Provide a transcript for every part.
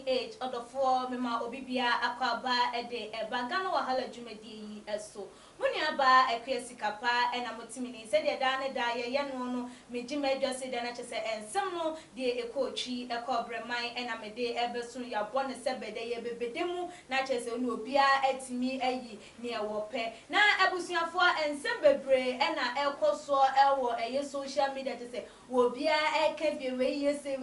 age odofo mema obibia akwaba ede bagano wahala dwumadi yi eso muni aba ekwesikapa ena motimini se de da ne da ye no no mejima adwase de na chese ensem no de ekochi ekobreman ena mede ebeso ya bone sebede ye bebedemu na chese onu obia etimi ayi ne ewope na abusuafo ensem bebre ena ekoso ewo eye social media chese wo bia ekebie weyese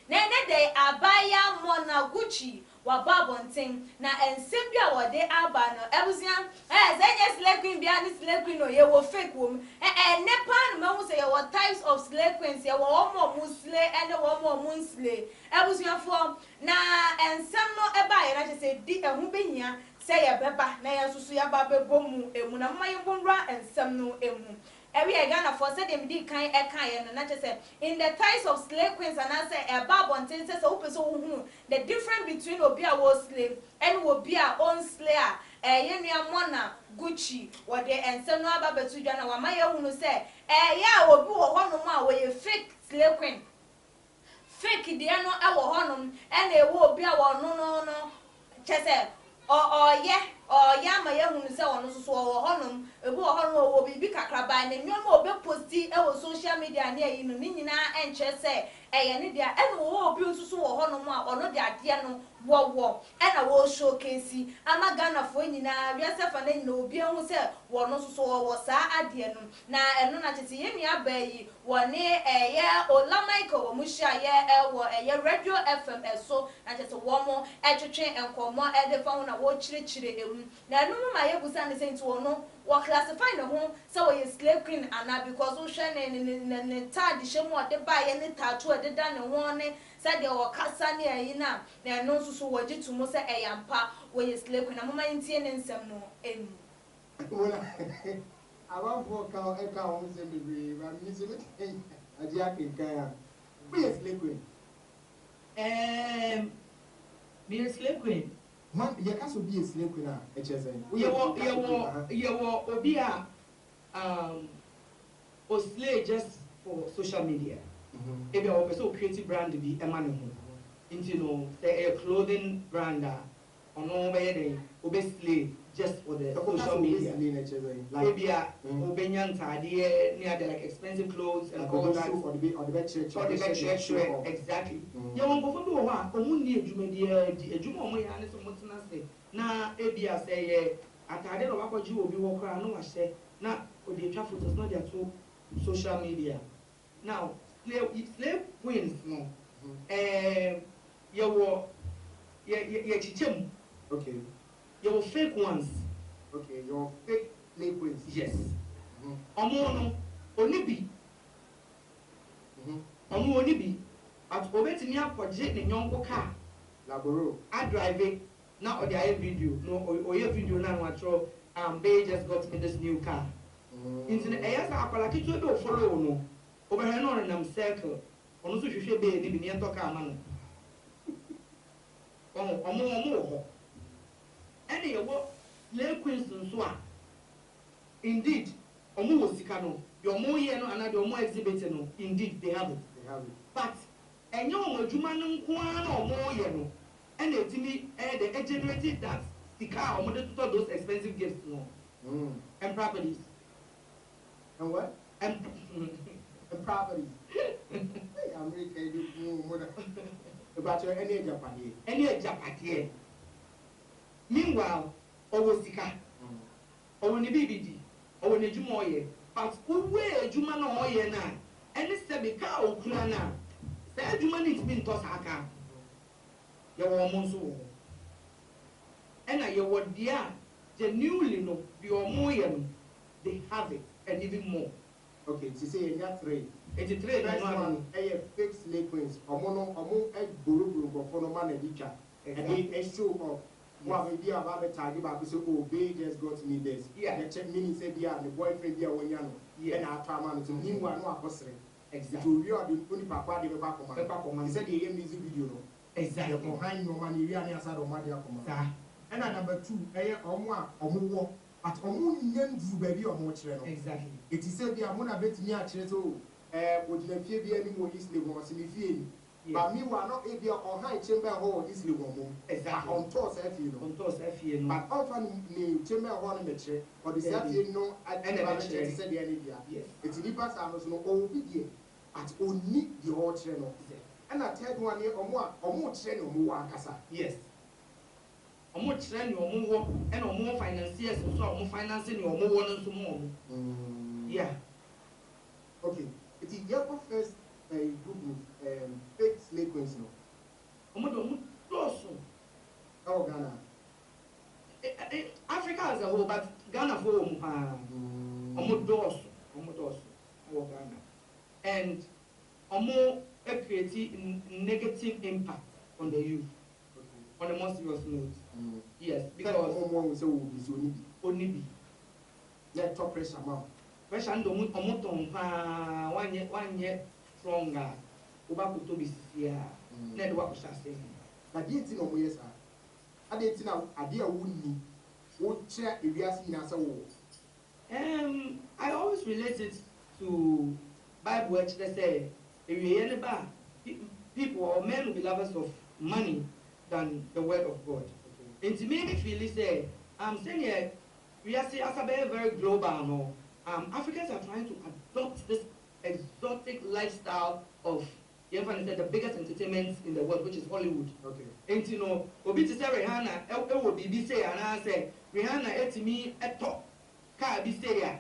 nene de abaya mona Gucci wa babontin na ensem bia wode aba no ebusia say slave queen bia ni slave queen no ye wo fake wo nepa no ma say your types of slave queens ye wo omo musle ene wo omo munsle ebusuafo na ensem no eba ye na say di ehu behia say ye beba na ye susu ya ba bebomu emu na mma ye bonra ensem no emu every Ghana for said them did kind no not say in the ties of slave queens and I say a babontin says open so the difference between obia was slave and obia own slayer yenya mona Gucci what they and some no aba betu dwana wa maye hunu say ya obi wo honom a we fake slave queen fake de no e wo honom and e wo obi a wo no chese ya ma ya hunu se wono so wo honom ebu wo honom wo bibi kakraba na nnyoma obe posti e wo social media na yi no nyina enche se eye ne dia e no wo obi nsusu wo honom a ono de ade no wo e na wo showcase ama Ghana fo nyina wiase fa na nyina obi hu se wono so wo saa ade no na eno na tete ye nua ba yi woni eye Olamichael wo muhia ye wo eye Radio FM eso na tete wo mo etwetwe enkomo e de fa ho na wo chirechire emu na enu ma ye busa ne senti wono wo classify no ho say we slave queen ana because wo hwe ne tag shemu ode ba ye ne tattoo ode da ne ho ne say de wo kasa ne ayi na enu susu wo gitumo say eyampa we slave queen amama ntie ne nsem no emu awan for ka e ka won se bebre ba mi se me adi akinkan ya we slave queen me slave queen man ye ka so be a slave queen a chesen ye wo obi a o slave just for social media ebe o person create brand bi e ma ne ho into no say a clothing brand ono be dey obe slave just for the social media like maybe obenya ntade near the like expensive clothes and all that or the church exactly you won go for do wa omu ni ejuma omo ya ne so mutena se na ebia say atade no bakwaji obi wo kra no wahye na odi twa photos no dia to social media now slave queens no ye chichem okay your fake ones. Okay, your fake slave queens. Yes. Omo onibi. Omo onibi. At obetimi akwaje ne nyonko car. Laboro. I drive now or the video. No or your video now watro they just got me this new car. Internet eyasa akwala kitu do follow no. Obehwe no nam circle. Ono so hwehwe be ni bi ne to car ma no. Omo and you what slave queens so indeed omo wo sika no your mo ye no and your mo exhibit no indeed they have it but enye omo adwuma no nko an omo ye no and etimi they generated that sika omo dey to those expensive gifts no and properties and what and properties America do more about your any Japan meanwhile owo sika owo ne bibidi owo ne djuma oye but uwe djuma na oye na eni sebe ka okura na se djuma ni timi ntosa aka ye wo mo nso wo ena ye wo dia genuinely no the omo ye no they have it and even more okay to say you got three 83 no fake slave queens omo e gboro go for no man e ditwa and e show off. Well, maybe about the target, but say, oh, they just got me this. Yeah, the check meaning said, yeah, the boyfriend, yeah, when you know, and our time to him, one no apostle. Exactly. You are the only papa, the back of my said, the music video. Exactly. Behind no money, we are near side of my dear command. And number two, or more, at almost young baby or more children. Exactly. It is said, the Amona bet me at Cheto, would the fear be any more easily was in the field. But me wa not if you on high chamber hall easily one Exactly. on toss FU no. On toss FU no. But often ni chamber hall no meche or the FU no at any meche said the any dia. Yes. It's nipa sa no o bi die at oni the whole chere no. And a third one here omo chere no mo wa kasa. Yes. Omo chere ni omo wo and omo financiers so omo financing ni omo wo no so mo. Yeah. Okay. It's your first group fake slave queens no. Omo doso. Oh Ghana. Africa as a whole, but Ghana for omo doso. Oh Ghana. And omo creating negative impact on the youth. On the most serious note. Yes, because omo say we be only be. Let top pressure mouth. Pressure ndo omo ton pa one year stronger. Oba kuto bi sia. Na de wa ko shase. Na die ti no mo yes a. Ade ti na ade a wonni. Wo che ewiase ina say wo. I always relate it to Bible which they say people or men will be lovers of money than the word of God. And to me, feel say, I'm saying here, we are saying as a very global no. Africans are trying to adopt this exotic lifestyle of the biggest entertainment in the world, which is Hollywood. Okay. And you know, obi to say Rihanna, it will be say and I say Rihanna et me at top. Ka bi say ya.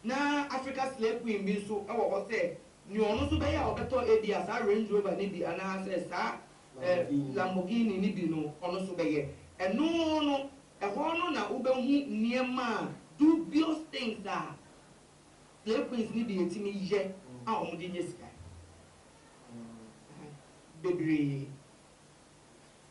Na Africa slave queen bi so e wo say ni ono so be ya obeto ebi as a Range Rover ni bi and I say sa Lamborghini ni bi no ono so be ye. And no e ho no na obehu niema dubious things that slave queens ni bi etimi ye a omo di nyesika. Baby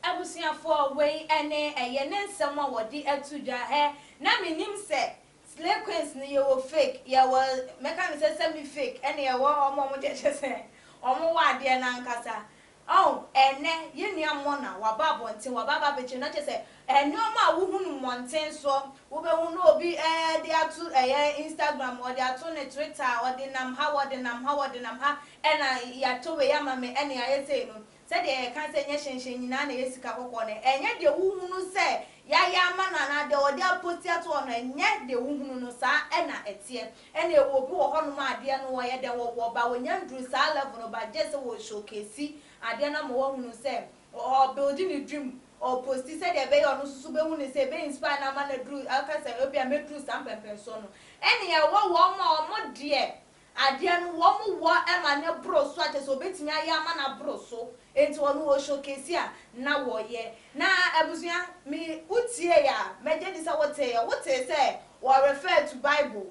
abusuafo wey ene eye ne nsem a wodi atudwa he na menim se slave queens ni yo fake ya wo meka me se semi fake ene ye wo omo mo je se omo wa de na nkasa oh ene ye nua mo na wa ba bonten wa ba beche na che se ene omo a wo hunu monten so wo be hu no obi de atu Instagram or de atu ne Twitter or de nam ha ena ya to we ya mame ene ya yese no said the cancer shen na yesika kokko ne enye de wuhunu se ya mana na de odi apoti ato no enye de wuhunu no sa ena etie ena ewo bi wo hono ma ade no wo ye de wo ba wonya ndru sa level no ba je se wo showcase ade na mo wo hunu se o building a dream or post said the bay on susu be hunu se be inspire na ma na dru aka se obi a metru sam pempen so no ena ye wo ma mo de ade no wo mo ema ne bro so ate so betimi aya ma na bro so enti wonu wo showcase a na wo ye na abusua mi utie ya meje di sa wote ya wote say wo refer to Bible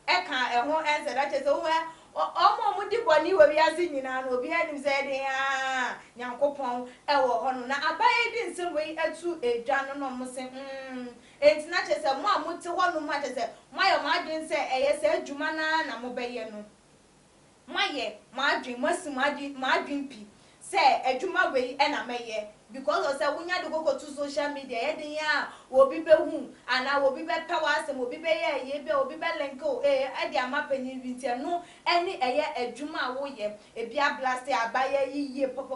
e kan e ho answer that is wo omo mo di boni wo biase nyina no obi anim say de a nyankopon e wo ho no na abaye di nsem we atu edwa no no mo se enti na che say mo amote ho no ma che say mo ayo ma adwen say eye say adwuma na mo beye no maye ma adwen masi ma adwen pi say adwuma we e na meye because o say wunya de go to social media ye den ya obi be hu ana obi be pewa asem obi be ye be obi be link o e de amapanyi bintia no ene eye adwuma wo ye e bia blast abaye yiye pop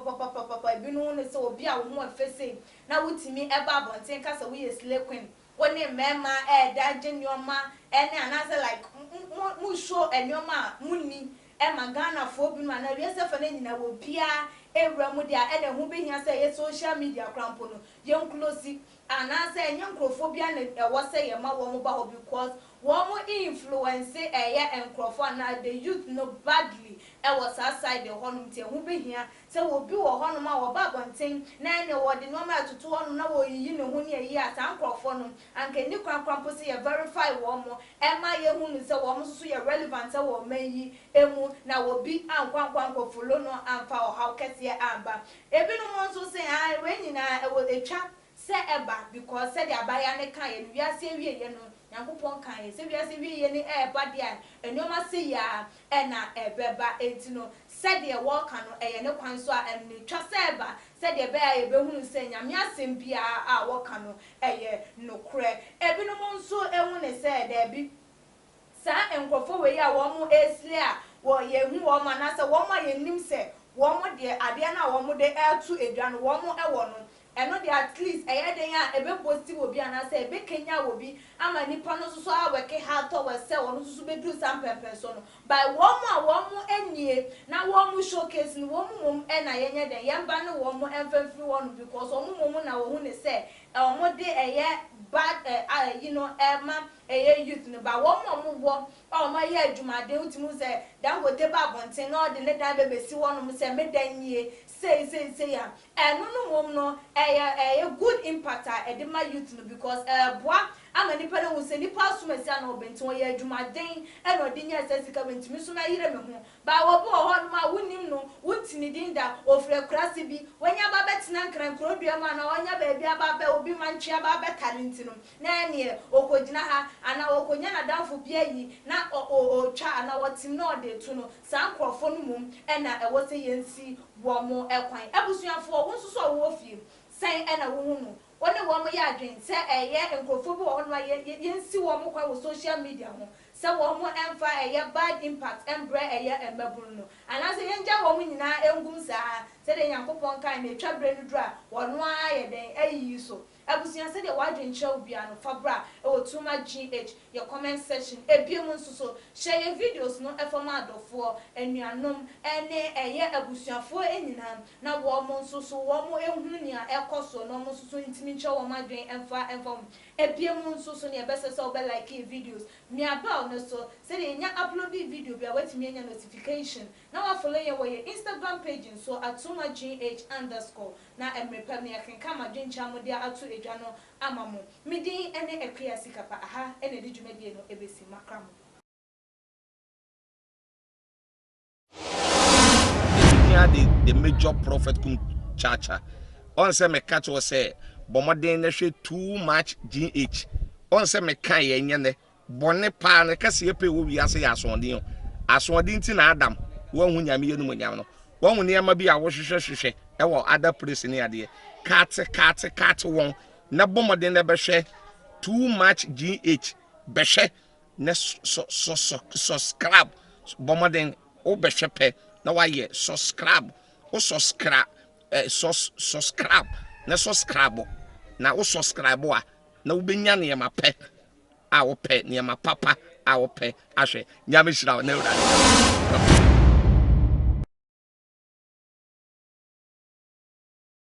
ebi no ne say obi a wo ho afese na wutimi e ba bonten ka say we ye slay queen woni mema e da genyoma ene ana say like mu show enyoma munni e magana fo bi no ana we say fa na nyina wo bia ewra mu dia ene hu be hia say social media crampo no yen close ana say yen crofobia na e wo say ye ma wo mo ba ho because wo mo influence enkrofo na the youth no badly e was outside the honum tie hu be hia say wo bi wo honum a wo ba bonten na ene wo de no ma tutu honum na wo yi ne hu ne yi asa enkrofo no anke ni crampo say ye verify wo mo e ma ye hu ni say wo mo so ye relevant say wo man yi emu na wo bi ankwankwanko follow no amfa o how kese amba ebi no mo so say ah we nyina e wo etwa se eba because said the abaya ne kan ye wi ase wie ye no yankopon kan ye se wi ase wie ye ne eba dia enoma se ya e na ebeba entino said the work no e ye ne kwan so a ne twa se eba said the be ye be hunu se nyame asem bia a work no e ye nokre ebi no mo so ehun ne se da bi sa enkofo we ya wo mo esle a wo ye hu wo ma na se wo ma ye nim se wɔn de ade na wɔn de ɛto edwa no wɔn ɛwɔ no ɛno de at least ɛyɛ den a ebe posti wɔ bi anase ebe kenya wɔ bi ama nipa no so a wɔke ha to wɔ sɛ wɔn so be do some pɛpɛ so no by wɔn a wɔn anie na wɔn showcase no wɔn mom ɛna yɛnyɛ den yɛmba no wɔn ɛmfɛmfiri wɔn because wɔn mom na wɔn ne sɛ wɔn de ɛyɛ bad you know ɛma ɛyɛ youth no ba wɔn wɔ ɔmo yɛ adwumaden utimu sɛ dangote ba abɔnten na ɔde ne dan bɛbɛsi wɔn sɛ medan yie say ya no mom no ɛyɛ good impact a ɛde ma youth no because boa ama nipa no se nipa asomasi na obenti wɔyɛ adwumaden ɛna ɔde nya sɛ sika bentimi so na yire me ho ba wɔbo hɔ no ma wonim no wontini din da ofre krase bi wɔnya ba betina nkrankro dua ma na wɔnya ba bia ba ba obi mantwe ba ba talent no na ne okogina ha ana okonya na danfo bia yi na o twa ana wɔtim na ɔde to no san krofo no mum ɛna ɛwɔ sɛ yensi wɔ mo ɛkwan abusuafo wo nso so wo fie sɛn ɛna wo hu no one wɔn yɛ adwen sɛ ɛyɛ nkrofo bi wɔ no yensi wɔ mo kwan wɔ social media ho sɛ wɔn mo ɛmfa ɛyɛ bad impact ɛmbrɛ ɛyɛ ɛmɛburu no anase yɛngya wɔn nyinaa engum saa sɛ de yankopɔn kan na etwa brɛ no dura wɔn ayɛ den ɛyi so abusua sɛ de wadwen kyɛw bia no fabra ɛwɔ tuma gh your comment section ebiem nso so share your videos no ɛfam adɔfoɔ anuanom ɛne ɛyɛ abusuafoɔ enyinaa na wɔn nso so wɔn ehunu nea ɛkɔ so na wɔn nso so ntimi kyɛw wɔn adwen ɛmfa ebiem nso so ne ɛbɛsɛ sɛ ɔbɛ like videos miaba no so sɛ de nya upload video bia watimi nya notification na wa follow yɛ wɔ yɛ Instagram page nso @tumagh_ na emrepa me akenka madwencha mo dia ato edwa no amamo midin ene ekria sikapa aha ene di dwumadie no ebesi makramo the major prophet kum chacha on say me catch was say bomoden na hwe too much gh on say me kan ye nye ne bone pa ne kase epe wo wi ase ya asonden ti na adam wo hu nyame ye no nyam no wo hu ne ma bi a wo hwehwehwehwe ewo other place ni ade kat won na bomoden na behwe too much gh behwe na subscribe bomoden o behwe pe na wa ye subscribe o subscribe subscribe na subscribe na o subscribe a na wo benya ne ma pe a wo pe ne ma papa a wo pe ahwe nyame hira na ewura